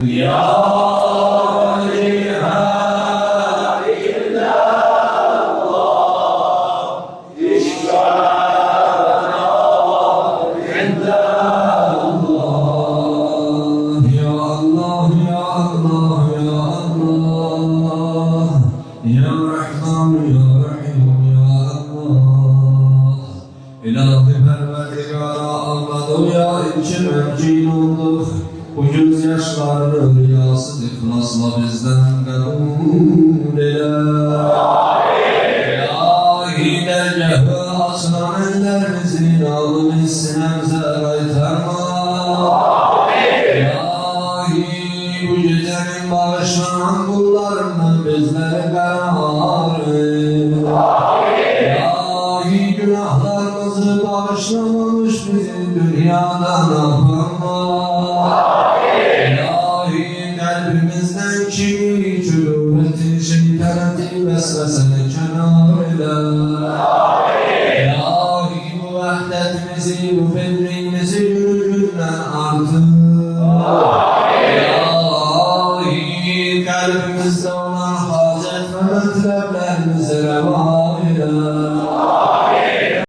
Ya ilahe illallah, işfa'na indallah. Ya Allah, ya Allah, ya Allah, ya Rahman, ya Rahim, ya Allah. İlahi perverdigara ağladım ya için mevcin olduk. Bu gözyaşlarını rüyasız ihlasla bizden kabul eyle. İlahi dergahı açılan ellerimizin alın sinemize kaytarma. İlahi bu gecenin bağışlanan kullarından bizleri karar eyle. İlahi günahlarımızı bağışlamamış bizi dünyadan afırma. Kalbimizden ki çürümeti, şeytaneti, vesveseni kenar eyle. İlahi bu vahdetimizi, bu fedrimizi günden artır. İlahi kalbimizde olan hacet ve metreplerimizi reva